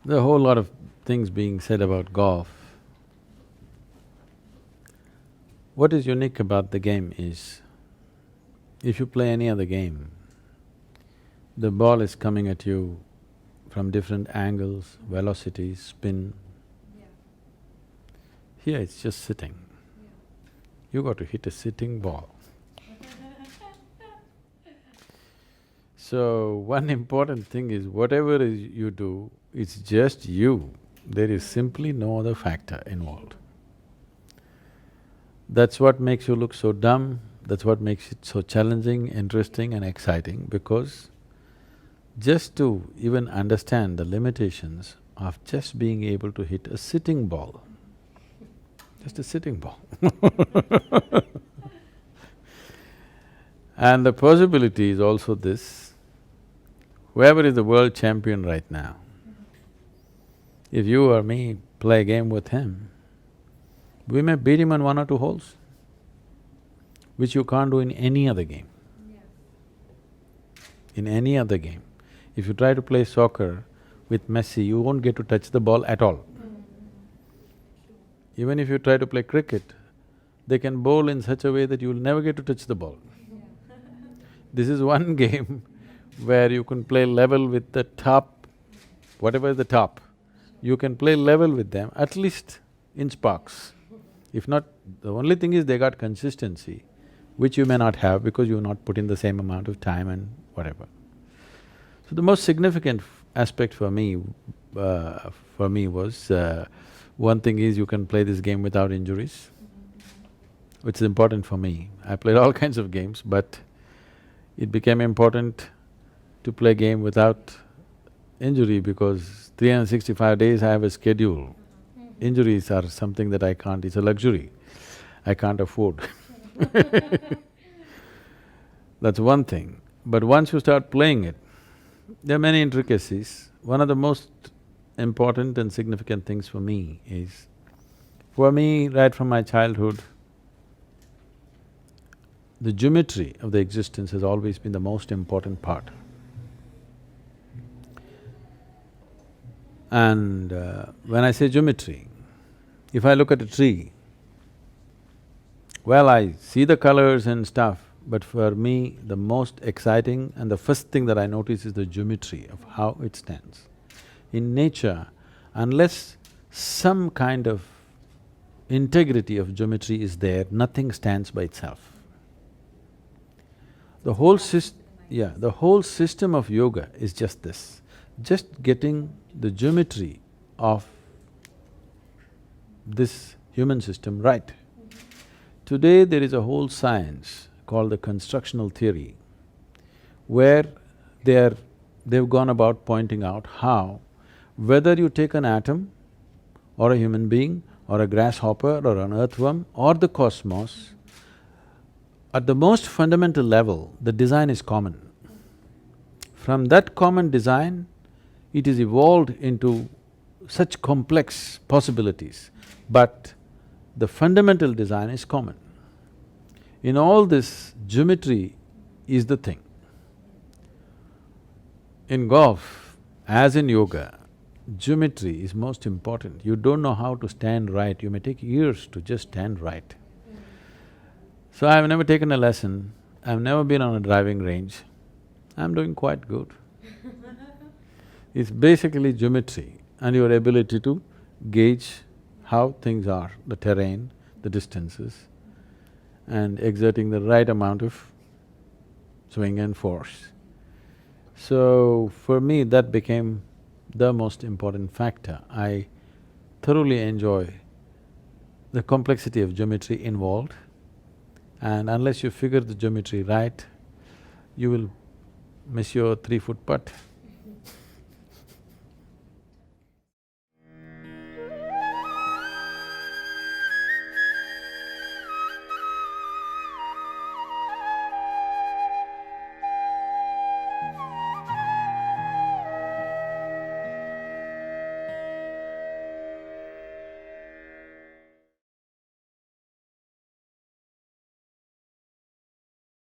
There are a whole lot of things being said about golf. What is unique about the game is, if you play any other game, the ball is coming at you from different angles, velocities, spin. Here it's just sitting. You got to hit a sitting ball. So, one important thing is whatever you do, it's just you. There is simply no other factor involved. That's what makes you look so dumb, that's what makes it so challenging, interesting and exciting, because just to even understand the limitations of just being able to hit a sitting ball, just a sitting ball. And the possibility is also this: whoever is the world champion right now, if you or me play a game with him, we may beat him on 1 or 2 holes, which you can't do in any other game. In any other game. If you try to play soccer with Messi, you won't get to touch the ball at all. Even if you try to play cricket, they can bowl in such a way that you'll never get to touch the ball. This is one game where you can play level with the top, whatever is the top, you can play level with them at least in sparks. If not, the only thing is they got consistency, which you may not have because you've not put in the same amount of time and whatever. So the most significant aspect for me was, one thing is you can play this game without injuries, which is important for me. I played all kinds of games, but it became important to play a game without injury because 365 days I have a schedule. Injuries are something that I can't… it's a luxury, I can't afford. That's one thing. But once you start playing it, there are many intricacies. One of the most important and significant things for me is, for me, right from my childhood, the geometry of the existence has always been the most important part. And when I say geometry, if I look at a tree, well, I see the colors and stuff, but for me, the most exciting and the first thing that I notice is the geometry of how it stands. In nature, unless some kind of integrity of geometry is there, nothing stands by itself. The whole the whole system of yoga is just this, just getting the geometry of this human system right. Today there is a whole science called the constructional theory, where they've gone about pointing out how whether you take an atom or a human being or a grasshopper or an earthworm or the cosmos, at the most fundamental level, the design is common. From that common design, it is evolved into such complex possibilities, but the fundamental design is common. In all this, geometry is the thing. In golf, as in yoga, geometry is most important. You don't know how to stand right, you may take years to just stand right. So I've never taken a lesson, I've never been on a driving range, I'm doing quite good. It's basically geometry and your ability to gauge how things are, the terrain, the distances, and exerting the right amount of swing and force. So for me, that became the most important factor. I thoroughly enjoy the complexity of geometry involved, and unless you figure the geometry right, you will miss your 3-foot putt.